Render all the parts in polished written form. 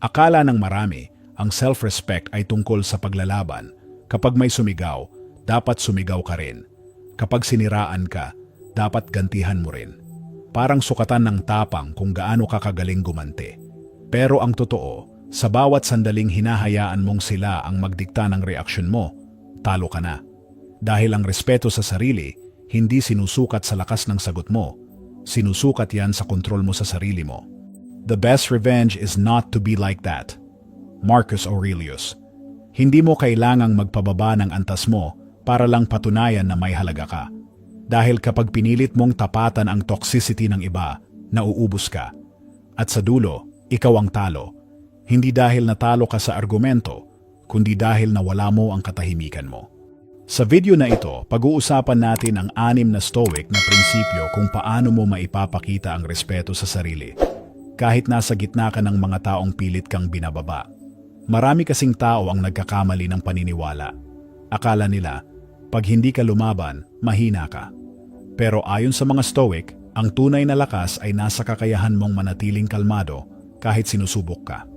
Akala ng marami, ang self-respect ay tungkol sa paglalaban. Kapag may sumigaw, dapat sumigaw ka rin. Kapag siniraan ka, dapat gantihan mo rin. Parang sukatan ng tapang kung gaano ka kagaling gumanti. Pero ang totoo, sa bawat sandaling hinahayaan mong sila ang magdikta ng reaksyon mo, talo ka na. Dahil ang respeto sa sarili, hindi sinusukat sa lakas ng sagot mo. Sinusukat yan sa kontrol mo sa sarili mo. The best revenge is not to be like that. Marcus Aurelius. Hindi mo kailangang magpababa ng antas mo para lang patunayan na may halaga ka. Dahil kapag pinilit mong tapatan ang toxicity ng iba, nauubos ka. At sa dulo, ikaw ang talo. Hindi dahil natalo ka sa argumento, kundi dahil nawala mo ang katahimikan mo. Sa video na ito, pag-uusapan natin ang 6 na Stoic na prinsipyo kung paano mo maipapakita ang respeto sa sarili. Kahit nasa gitna ka ng mga taong pilit kang binababa. Marami kasing tao ang nagkakamali ng paniniwala. Akala nila, pag hindi ka lumaban, mahina ka. Pero ayon sa mga Stoic, ang tunay na lakas ay nasa kakayahan mong manatiling kalmado kahit sinusubok ka.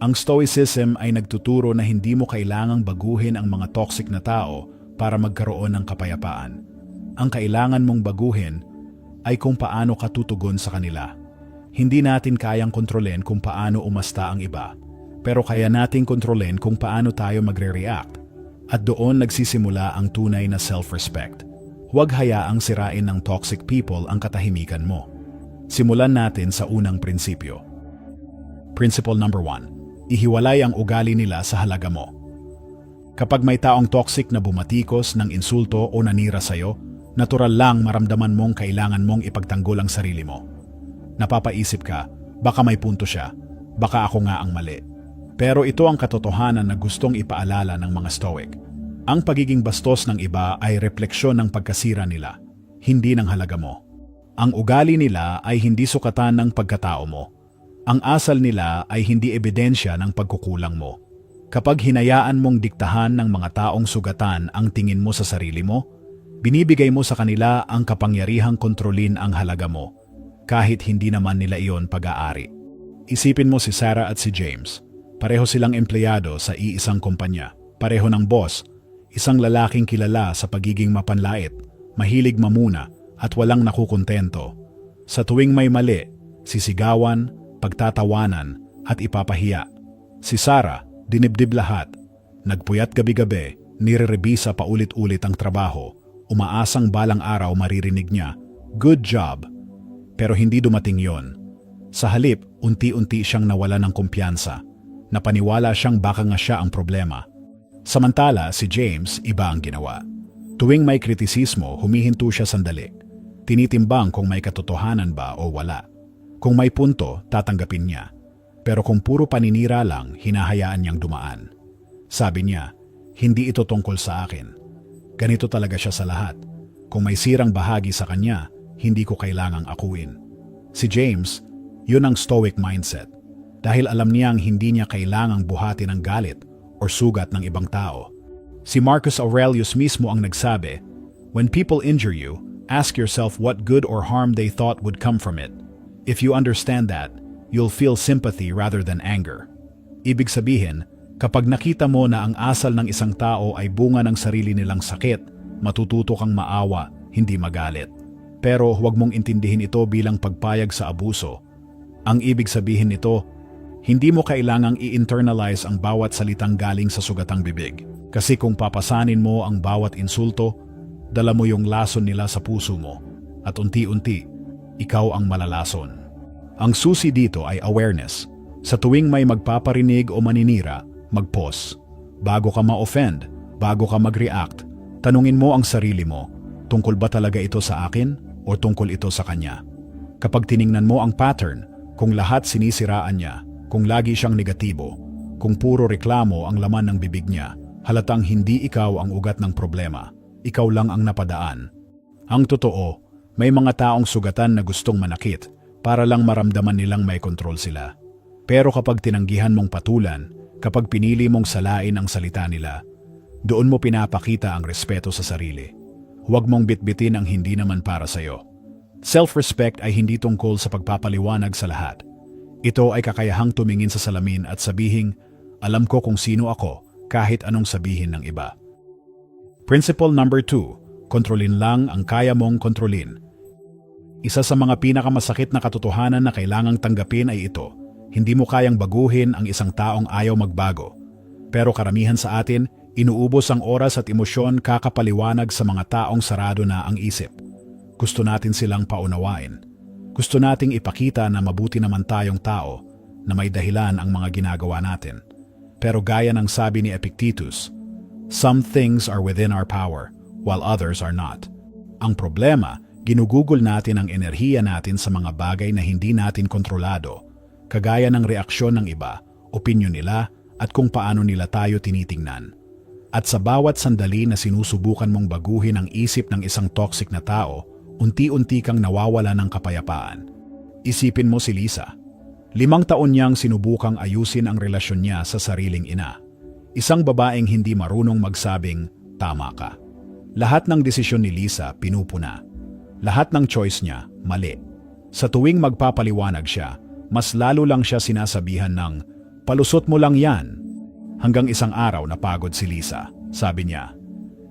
Ang Stoicism ay nagtuturo na hindi mo kailangang baguhin ang mga toxic na tao para magkaroon ng kapayapaan. Ang kailangan mong baguhin ay kung paano ka tutugon sa kanila. Hindi natin kayang kontrolin kung paano umasta ang iba, pero kaya nating kontrolin kung paano tayo magre-react. At doon nagsisimula ang tunay na self-respect. Huwag hayaang sirain ng toxic people ang katahimikan mo. Simulan natin sa unang prinsipyo. Principle number 1. Ihiwalay ang ugali nila sa halaga mo. Kapag may taong toxic na bumatikos ng insulto o nanira sa'yo, natural lang maramdaman mong kailangan mong ipagtanggol ang sarili mo. Napapaisip ka, baka may punto siya, baka ako nga ang mali. Pero ito ang katotohanan na gustong ipaalala ng mga Stoic. Ang pagiging bastos ng iba ay refleksyon ng pagkasira nila, hindi ng halaga mo. Ang ugali nila ay hindi sukatan ng pagkatao mo. Ang asal nila ay hindi ebidensya ng pagkukulang mo. Kapag hinayaan mong diktahan ng mga taong sugatan ang tingin mo sa sarili mo, binibigay mo sa kanila ang kapangyarihang kontrolin ang halaga mo, kahit hindi naman nila iyon pag-aari. Isipin mo si Sarah at si James. Pareho silang empleyado sa iisang kumpanya. Pareho ng boss, isang lalaking kilala sa pagiging mapanlait, mahilig mamuna at walang nakukontento. Sa tuwing may mali, sisigawan, pagtatawanan at ipapahiya. Si Sarah, dinibdib lahat. Nagpuyat gabi-gabi, nire-rebisa paulit-ulit ang trabaho, umaasang balang araw maririnig niya, "Good job." Pero hindi dumating yon. Sa halip, unti-unti siyang nawala ng kumpiyansa. Napaniwala siyang baka nga siya ang problema. Samantala, si James, iba ang ginawa. Tuwing may kritisismo, humihinto siya sandali. Tinitimbang kung may katotohanan ba o wala. Kung may punto, tatanggapin niya. Pero kung puro paninira lang, hinahayaan niyang dumaan. Sabi niya, hindi ito tungkol sa akin. Ganito talaga siya sa lahat. Kung may sirang bahagi sa kanya, hindi ko kailangang akuin. Si James, yun ang Stoic mindset. Dahil alam niyang hindi niya kailangang buhatin ang galit o sugat ng ibang tao. Si Marcus Aurelius mismo ang nagsabi, "When people injure you, ask yourself what good or harm they thought would come from it. If you understand that, you'll feel sympathy rather than anger." Ibig sabihin, kapag nakita mo na ang asal ng isang tao ay bunga ng sarili nilang sakit, matututo kang maawa, hindi magalit. Pero huwag mong intindihin ito bilang pagpayag sa abuso. Ang ibig sabihin nito, hindi mo kailangang i-internalize ang bawat salitang galing sa sugatang bibig. Kasi kung papasanin mo ang bawat insulto, dala mo yung lason nila sa puso mo. At unti-unti, ikaw ang malalason. Ang susi dito ay awareness. Sa tuwing may magpaparinig o maninira, mag-pause. Bago ka ma-offend, bago ka mag-react, tanungin mo ang sarili mo, tungkol ba talaga ito sa akin o tungkol ito sa kanya? Kapag tiningnan mo ang pattern, kung lahat sinisiraan niya, kung lagi siyang negatibo, kung puro reklamo ang laman ng bibig niya, halatang hindi ikaw ang ugat ng problema, ikaw lang ang napadaan. Ang totoo, may mga taong sugatan na gustong manakit para lang maramdaman nilang may kontrol sila. Pero kapag tinanggihan mong patulan, kapag pinili mong salain ang salita nila, doon mo pinapakita ang respeto sa sarili. Huwag mong bitbitin ang hindi naman para sa'yo. Self-respect ay hindi tungkol sa pagpapaliwanag sa lahat. Ito ay kakayahang tumingin sa salamin at sabihing, alam ko kung sino ako kahit anong sabihin ng iba. Principle number 2, kontrolin lang ang kaya mong kontrolin. Isa sa mga pinakamasakit na katotohanan na kailangang tanggapin ay ito. Hindi mo kayang baguhin ang isang taong ayaw magbago. Pero karamihan sa atin, inuubos ang oras at emosyon kakapaliwanag sa mga taong sarado na ang isip. Gusto natin silang paunawain. Gusto nating ipakita na mabuti naman tayong tao, na may dahilan ang mga ginagawa natin. Pero gaya ng sabi ni Epictetus, some things are within our power, while others are not. Ang problema, ginugugol natin ang enerhiya natin sa mga bagay na hindi natin kontrolado, kagaya ng reaksyon ng iba, opinyon nila, at kung paano nila tayo tinitingnan. At sa bawat sandali na sinusubukan mong baguhin ang isip ng isang toxic na tao, unti-unti kang nawawala ng kapayapaan. Isipin mo si Lisa. 5 taon niyang sinubukang ayusin ang relasyon niya sa sariling ina. Isang babaeng hindi marunong magsabing, tama ka. Lahat ng desisyon ni Lisa pinupuna. Lahat ng choice niya, mali. Sa tuwing magpapaliwanag siya, mas lalo lang siya sinasabihan ng, palusot mo lang yan. Hanggang isang araw napagod si Lisa. Sabi niya,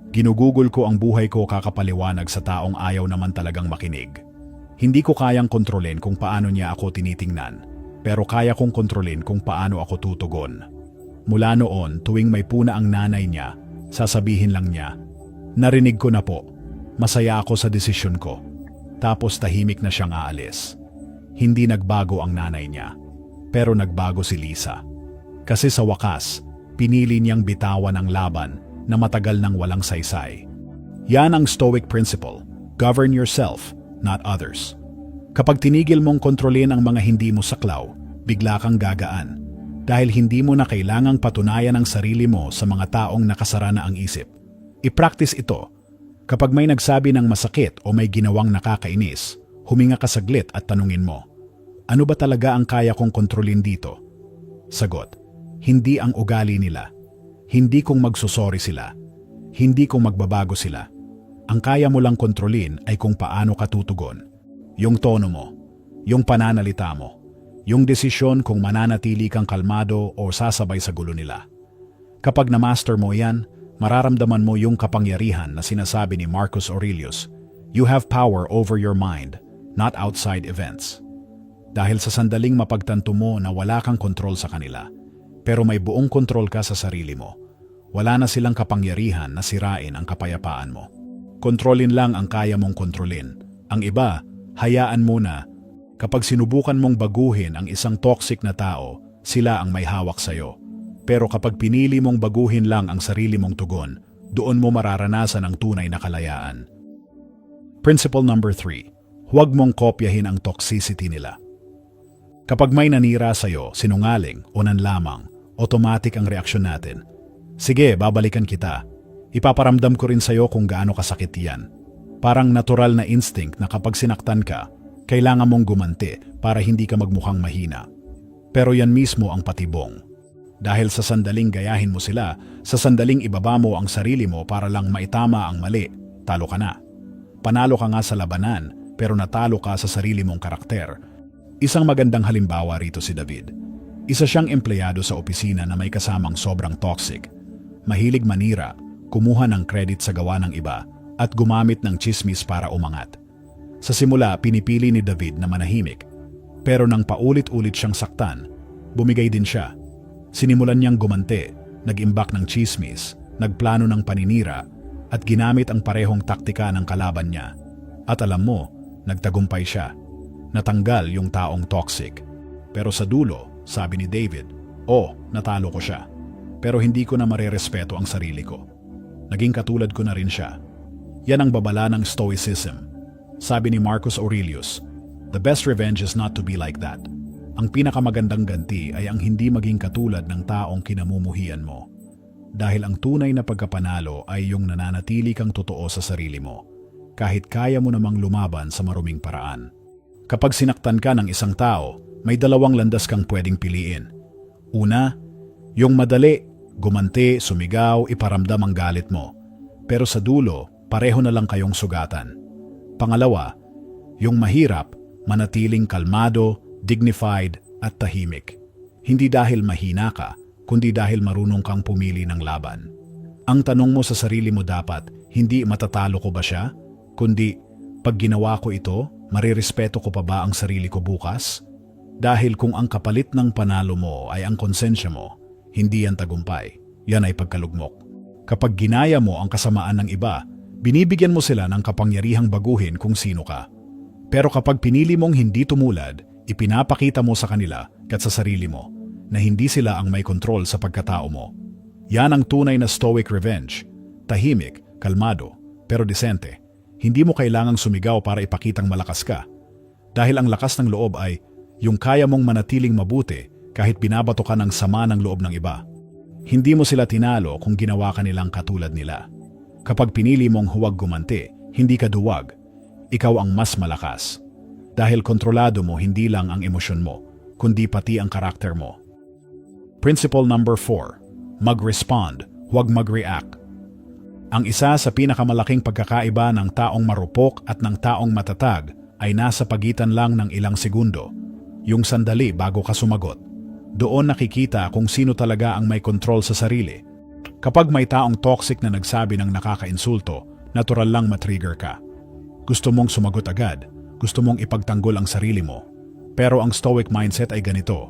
ginugugol ko ang buhay ko kakapaliwanag sa taong ayaw naman talagang makinig. Hindi ko kayang kontrolin kung paano niya ako tinitingnan, pero kaya kong kontrolin kung paano ako tutugon. Mula noon, tuwing may puna ang nanay niya, sasabihin lang niya, narinig ko na po. Masaya ako sa desisyon ko. Tapos tahimik na siyang aalis. Hindi nagbago ang nanay niya. Pero nagbago si Lisa. Kasi sa wakas, pinili niyang bitawan ang laban na matagal nang walang saysay. Yan ang Stoic principle. Govern yourself, not others. Kapag tinigil mong kontrolin ang mga hindi mo saklaw, bigla kang gagaan. Dahil hindi mo na kailangang patunayan ang sarili mo sa mga taong nakasara na ang isip. I-practice ito. Kapag may nagsabi ng masakit o may ginawang nakakainis, huminga ka saglit at tanungin mo, ano ba talaga ang kaya kong kontrolin dito? Sagot, hindi ang ugali nila. Hindi kung magsusorry sila. Hindi kung magbabago sila. Ang kaya mo lang kontrolin ay kung paano ka tutugon. Yung tono mo, yung pananalita mo, yung desisyon kung mananatili kang kalmado o sasabay sa gulo nila. Kapag na-master mo yan, mararamdaman mo yung kapangyarihan na sinasabi ni Marcus Aurelius, you have power over your mind, not outside events. Dahil sa sandaling mapagtanto mo na wala kang kontrol sa kanila, pero may buong kontrol ka sa sarili mo, wala na silang kapangyarihan na sirain ang kapayapaan mo. Kontrolin lang ang kaya mong kontrolin. Ang iba, hayaan mo na. Kapag sinubukan mong baguhin ang isang toxic na tao, sila ang may hawak sa'yo. Pero kapag pinili mong baguhin lang ang sarili mong tugon, doon mo mararanasan ang tunay na kalayaan. Principle number 3. Huwag mong kopyahin ang toxicity nila. Kapag may nanira sa'yo, sinungaling o nanlamang, automatic ang reaksyon natin. Sige, babalikan kita. Ipaparamdam ko rin sa'yo kung gaano kasakit yan. Parang natural na instinct na kapag sinaktan ka, kailangan mong gumanti para hindi ka magmukhang mahina. Pero yan mismo ang patibong. Dahil sa sandaling gayahin mo sila, sa sandaling ibaba mo ang sarili mo para lang maitama ang mali, talo ka na. Panalo ka nga sa labanan, pero natalo ka sa sarili mong karakter. Isang magandang halimbawa rito si David. Isa siyang empleyado sa opisina na may kasamang sobrang toxic. Mahilig manira, kumuha ng credit sa gawa ng iba, at gumamit ng chismis para umangat. Sa simula, pinipili ni David na manahimik. Pero nang paulit-ulit siyang saktan, bumigay din siya. Sinimulan niyang gumanti, nag-imbak ng chismis, nagplano ng paninira, at ginamit ang parehong taktika ng kalaban niya. At alam mo, nagtagumpay siya. Natanggal yung taong toxic. Pero sa dulo, sabi ni David, natalo ko siya. Pero hindi ko na marerespeto ang sarili ko. Naging katulad ko na rin siya. Yan ang babala ng Stoicism. Sabi ni Marcus Aurelius, the best revenge is not to be like that. Ang pinakamagandang ganti ay ang hindi maging katulad ng taong kinamumuhian mo. Dahil ang tunay na pagkapanalo ay yung nananatili kang totoo sa sarili mo, kahit kaya mo namang lumaban sa maruming paraan. Kapag sinaktan ka ng isang tao, may 2 landas kang pwedeng piliin. Una, yung madali, gumanti, sumigaw, iparamdam ang galit mo. Pero sa dulo, pareho na lang kayong sugatan. Pangalawa, yung mahirap, manatiling kalmado, dignified, at tahimik. Hindi dahil mahina ka, kundi dahil marunong kang pumili ng laban. Ang tanong mo sa sarili mo dapat, hindi matatalo ko ba siya? Kundi, pag ginawa ko ito, marirespeto ko pa ba ang sarili ko bukas? Dahil kung ang kapalit ng panalo mo ay ang konsensya mo, hindi yan tagumpay. Yan ay pagkalugmok. Kapag ginaya mo ang kasamaan ng iba, binibigyan mo sila ng kapangyarihang baguhin kung sino ka. Pero kapag pinili mong hindi tumulad, ipinapakita mo sa kanila at sa sarili mo na hindi sila ang may kontrol sa pagkatao mo. Yan ang tunay na stoic revenge. Tahimik, kalmado, pero disente. Hindi mo kailangang sumigaw para ipakitang malakas ka. Dahil ang lakas ng loob ay yung kaya mong manatiling mabuti kahit binabato ka ng sama ng loob ng iba. Hindi mo sila tinalo kung ginawa ka nilang katulad nila. Kapag pinili mong huwag gumanti, hindi ka duwag. Ikaw ang mas malakas. Dahil kontrolado mo hindi lang ang emosyon mo, kundi pati ang karakter mo. Principle number 4. Mag-respond, huwag mag-react. Ang isa sa pinakamalaking pagkakaiba ng taong marupok at ng taong matatag ay nasa pagitan lang ng ilang segundo. Yung sandali bago ka sumagot. Doon nakikita kung sino talaga ang may kontrol sa sarili. Kapag may taong toxic na nagsabi ng nakakainsulto, natural lang matrigger ka. Gusto mong sumagot agad, gusto mong ipagtanggol ang sarili mo. Pero ang stoic mindset ay ganito.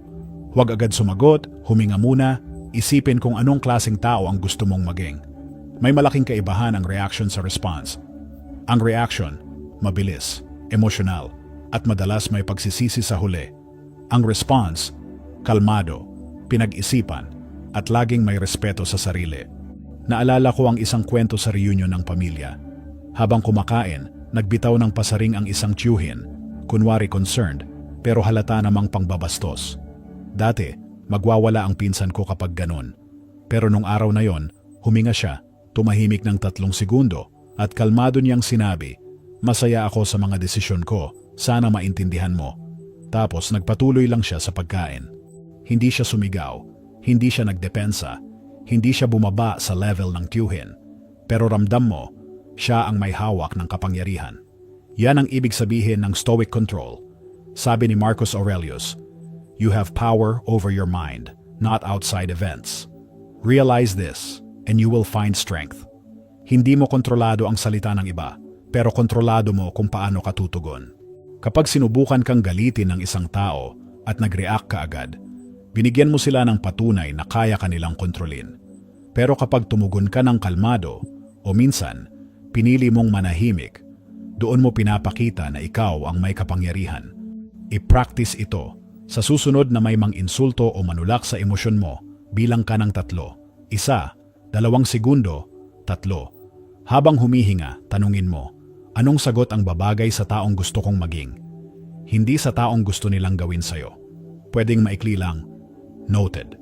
Huwag agad sumagot, huminga muna, isipin kung anong klaseng tao ang gusto mong maging. May malaking kaibahan ang reaction sa response. Ang reaction, mabilis, emosyonal, at madalas may pagsisisi sa huli. Ang response, kalmado, pinag-isipan, at laging may respeto sa sarili. Naalala ko ang isang kwento sa reunion ng pamilya. Habang kumakain, nagbitaw ng pasaring ang isang tiyuhin, kunwari concerned, pero halata namang pangbabastos. Dati, magwawala ang pinsan ko kapag ganun. Pero nung araw na yon, huminga siya, tumahimik ng 3 segundo, at kalmado niyang sinabi, "Masaya ako sa mga desisyon ko, sana maintindihan mo." Tapos nagpatuloy lang siya sa pagkain. Hindi siya sumigaw, hindi siya nagdepensa, hindi siya bumaba sa level ng tiyuhin. Pero ramdam mo, siya ang may hawak ng kapangyarihan. Yan ang ibig sabihin ng stoic control. Sabi ni Marcus Aurelius, "You have power over your mind, not outside events. Realize this, and you will find strength." Hindi mo kontrolado ang salita ng iba, pero kontrolado mo kung paano ka tutugon. Kapag sinubukan kang galitin ng isang tao at nag-react ka agad, binigyan mo sila ng patunay na kaya ka nilang kontrolin. Pero kapag tumugon ka ng kalmado, o minsan, pinili mong manahimik, doon mo pinapakita na ikaw ang may kapangyarihan. I-practice ito. Sa susunod na may mang-insulto o manulak sa emosyon mo, bilang ka ng 3. 1, 2 segundo, 3. Habang humihinga, tanungin mo, anong sagot ang babagay sa taong gusto kong maging? Hindi sa taong gusto nilang gawin sa'yo. Pwedeng maikli lang, noted.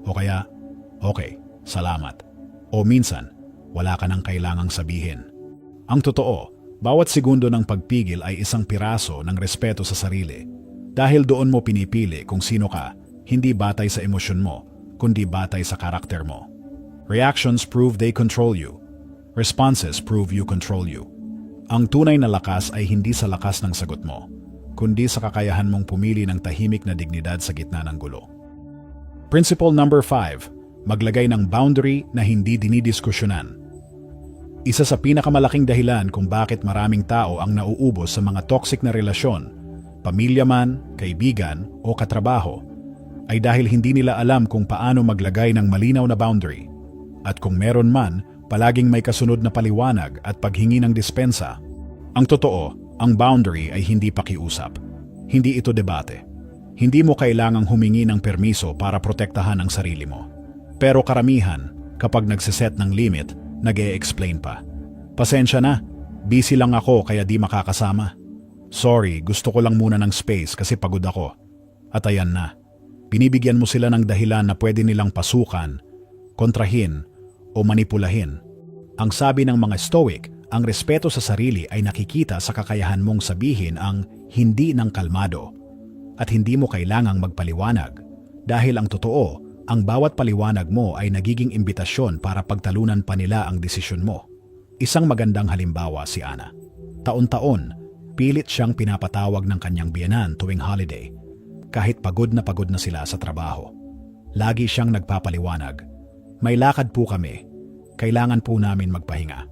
O kaya, okay, salamat. O minsan, wala ka nang kailangang sabihin. Ang totoo, bawat segundo ng pagpigil ay isang piraso ng respeto sa sarili. Dahil doon mo pinipili kung sino ka, hindi batay sa emosyon mo, kundi batay sa karakter mo. Reactions prove they control you. Responses prove you control you. Ang tunay na lakas ay hindi sa lakas ng sagot mo, kundi sa kakayahan mong pumili ng tahimik na dignidad sa gitna ng gulo. Principle number 5. Maglagay ng boundary na hindi dinidiskusyonan. Isa sa pinakamalaking dahilan kung bakit maraming tao ang nauubos sa mga toxic na relasyon, pamilya man, kaibigan o katrabaho, ay dahil hindi nila alam kung paano maglagay ng malinaw na boundary. At kung meron man, palaging may kasunod na paliwanag at paghingi ng dispensa. Ang totoo, ang boundary ay hindi pakiusap. Hindi ito debate. Hindi mo kailangang humingi ng permiso para protektahan ang sarili mo. Pero karamihan, kapag nagsiset ng limit, nag-e-explain pa. Pasensya na, busy lang ako kaya di makakasama. Sorry, gusto ko lang muna ng space kasi pagod ako. At ayan na. Binibigyan mo sila ng dahilan na pwede nilang pasukan, kontrahin, o manipulahin. Ang sabi ng mga Stoic, ang respeto sa sarili ay nakikita sa kakayahan mong sabihin ang hindi ng kalmado. At hindi mo kailangang magpaliwanag. Dahil ang totoo, ang bawat paliwanag mo ay nagiging imbitasyon para pagtalunan pa nila ang desisyon mo. Isang magandang halimbawa si Ana. Taon-taon, pilit siyang pinapatawag ng kanyang biyenan tuwing holiday. kahit pagod na sila sa trabaho. Lagi siyang nagpapaliwanag. May lakad po kami. Kailangan po namin magpahinga.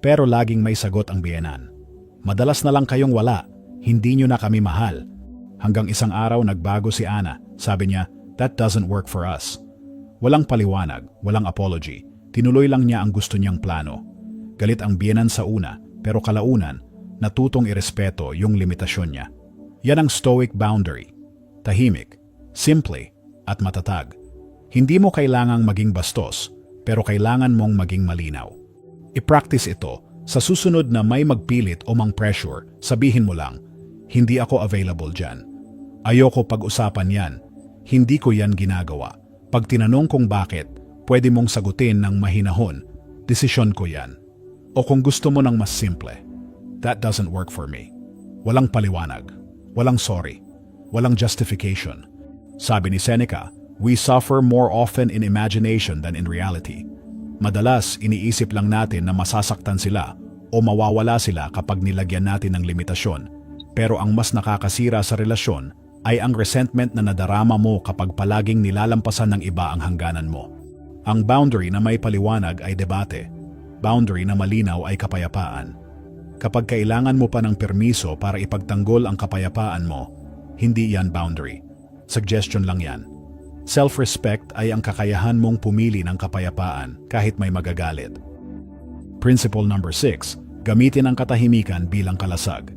Pero laging may sagot ang biyenan. Madalas na lang kayong wala. Hindi nyo na kami mahal. Hanggang isang araw nagbago si Ana. Sabi niya, "That doesn't work for us." Walang paliwanag, walang apology. Tinuloy lang niya ang gusto niyang plano. Galit ang biyenan sa una, pero kalaunan, natutong irespeto yung limitasyon niya. Yan ang stoic boundary. Tahimik, simple, at matatag. Hindi mo kailangang maging bastos, pero kailangan mong maging malinaw. I-practice ito. Sa susunod na may magpilit o mang-pressure, sabihin mo lang, "Hindi ako available dyan. Ayoko pag-usapan yan. Hindi ko yan ginagawa. Pag tinanong kung bakit, pwede mong sagutin ng mahinahon, desisyon ko yan." O kung gusto mo ng mas simple, "That doesn't work for me." Walang paliwanag, walang sorry, walang justification. Sabi ni Seneca, "We suffer more often in imagination than in reality." Madalas, iniisip lang natin na masasaktan sila o mawawala sila kapag nilagyan natin ng limitasyon. Pero ang mas nakakasira sa relasyon ay ang resentment na nadarama mo kapag palaging nilalampasan ng iba ang hangganan mo. Ang boundary na may paliwanag ay debate. Boundary na malinaw ay kapayapaan. Kapag kailangan mo pa ng permiso para ipagtanggol ang kapayapaan mo, hindi yan boundary. Suggestion lang yan. Self-respect ay ang kakayahan mong pumili ng kapayapaan kahit may magagalit. Principle number 6, gamitin ang katahimikan bilang kalasag.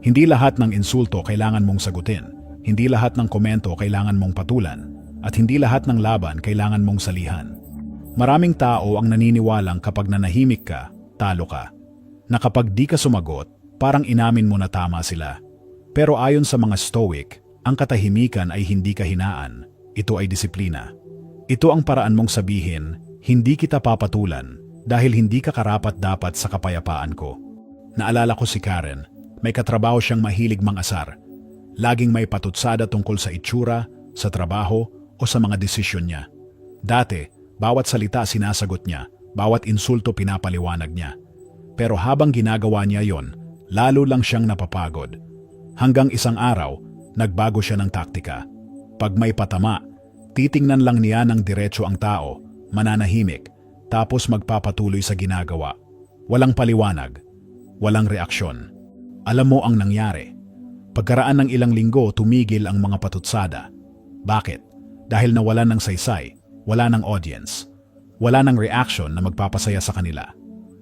Hindi lahat ng insulto kailangan mong sagutin. Hindi lahat ng komento kailangan mong patulan. At hindi lahat ng laban kailangan mong salihan. Maraming tao ang naniniwalang kapag nanahimik ka, talo ka. Na kapag di ka sumagot, parang inamin mo na tama sila. Pero ayon sa mga Stoic, ang katahimikan ay hindi kahinaan. Ito ay disiplina. Ito ang paraan mong sabihin, "Hindi kita papatulan dahil hindi ka karapat-dapat sa kapayapaan ko." Naalala ko si Karen, may katrabaho siyang mahilig mangasar. Laging may patutsada tungkol sa itsura, sa trabaho o sa mga desisyon niya. Dati, bawat salita sinasagot niya, bawat insulto pinapaliwanag niya. Pero habang ginagawa niya yon, lalo lang siyang napapagod. Hanggang isang araw, nagbago siya ng taktika. Pag may patama, titingnan lang niya ng diretso ang tao, mananahimik, tapos magpapatuloy sa ginagawa. Walang paliwanag, walang reaksyon. Alam mo ang nangyari. Pagkaraan ng ilang linggo, tumigil ang mga patutsada. Bakit? Dahil nawalan ng saysay. Wala ng audience. Wala ng reaction na magpapasaya sa kanila.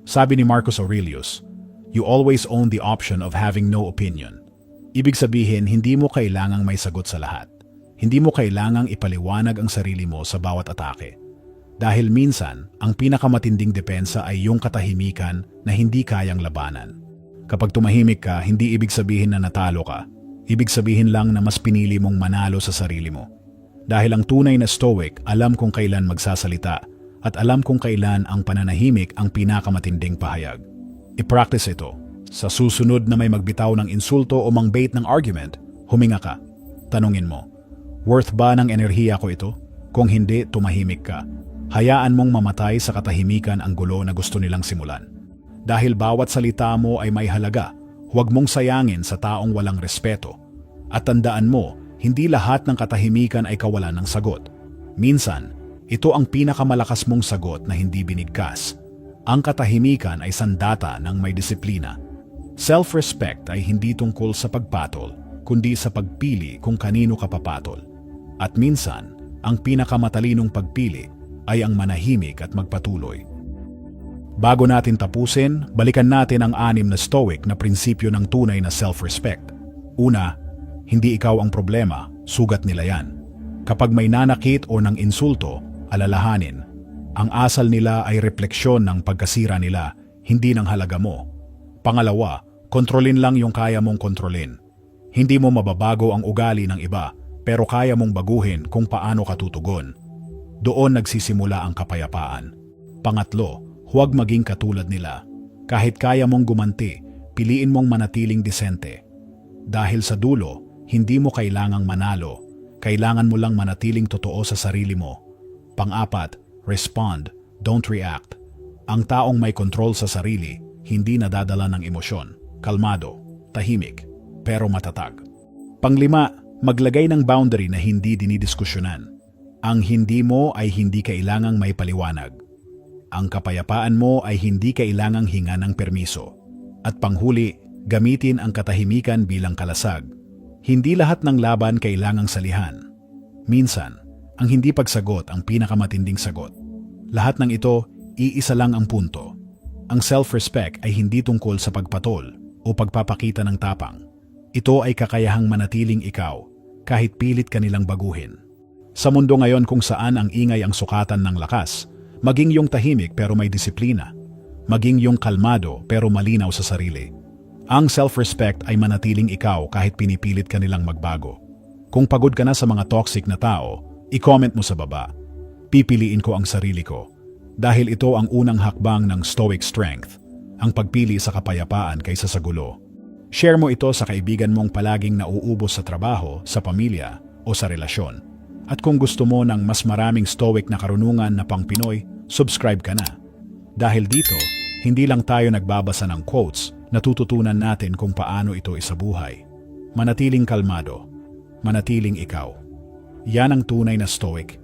Sabi ni Marcus Aurelius, "You always own the option of having no opinion." Ibig sabihin, hindi mo kailangang may sagot sa lahat. Hindi mo kailangang ipaliwanag ang sarili mo sa bawat atake. Dahil minsan, ang pinakamatinding depensa ay yung katahimikan na hindi kayang labanan. Kapag tumahimik ka, hindi ibig sabihin na natalo ka. Ibig sabihin lang na mas pinili mong manalo sa sarili mo. Dahil ang tunay na Stoic, alam kung kailan magsasalita at alam kung kailan ang pananahimik ang pinakamatinding pahayag. I-practice ito. Sa susunod na may magbitaw ng insulto o mangbait ng argument, huminga ka. Tanungin mo, "Worth ba ng enerhiya ko ito?" Kung hindi, tumahimik ka. Hayaan mong mamatay sa katahimikan ang gulo na gusto nilang simulan. Dahil bawat salita mo ay may halaga, huwag mong sayangin sa taong walang respeto. At tandaan mo, hindi lahat ng katahimikan ay kawalan ng sagot. Minsan, ito ang pinakamalakas mong sagot na hindi binigkas. Ang katahimikan ay sandata ng may disiplina. Self-respect ay hindi tungkol sa pagpatol, kundi sa pagpili kung kanino ka papatol. At minsan, ang pinakamatalinong pagpili ay ang manahimik at magpatuloy. Bago natin tapusin, balikan natin ang 6 na Stoic na prinsipyo ng tunay na self-respect. Una, hindi ikaw ang problema, sugat nila yan. Kapag may nanakit o ng insulto, alalahanin. Ang asal nila ay refleksyon ng pagkasira nila, hindi ng halaga mo. Pangalawa, kontrolin lang yung kaya mong kontrolin. Hindi mo mababago ang ugali ng iba, pero kaya mong baguhin kung paano ka tutugon. Doon nagsisimula ang kapayapaan. Pangatlo, huwag maging katulad nila. Kahit kaya mong gumanti, piliin mong manatiling disente. Dahil sa dulo, hindi mo kailangang manalo. Kailangan mo lang manatiling totoo sa sarili mo. Pang-apat, respond, don't react. Ang taong may kontrol sa sarili, hindi nadadala ng emosyon. Kalmado, tahimik, pero matatag. Pang-5, Maglagay ng boundary na hindi dinidiskusyonan. Ang hindi mo ay hindi kailangang may paliwanag. Ang kapayapaan mo ay hindi kailangang hinga ng permiso. At panghuli, gamitin ang katahimikan bilang kalasag. Hindi lahat ng laban kailangang salihan. Minsan, ang hindi pagsagot ang pinakamatinding sagot. Lahat ng ito, iisa lang ang punto. Ang self-respect ay hindi tungkol sa pagpatol o pagpapakita ng tapang. Ito ay kakayahang manatiling ikaw kahit pilit ka nilang baguhin. Sa mundo ngayon kung saan ang ingay ang sukatan ng lakas, maging yung tahimik pero may disiplina. Maging yung kalmado pero malinaw sa sarili. Ang self-respect ay manatiling ikaw kahit pinipilit ka nilang magbago. Kung pagod ka na sa mga toxic na tao, i-comment mo sa baba. Pipiliin ko ang sarili ko. Dahil ito ang unang hakbang ng stoic strength, ang pagpili sa kapayapaan kaysa sa gulo. Share mo ito sa kaibigan mong palaging nauubos sa trabaho, sa pamilya o sa relasyon. At kung gusto mo ng mas maraming stoic na karunungan na pang Pinoy, subscribe ka na. Dahil dito, hindi lang tayo nagbabasa ng quotes, natututunan natin kung paano ito isabuhay. Manatiling kalmado, manatiling ikaw. Yan ang tunay na stoic,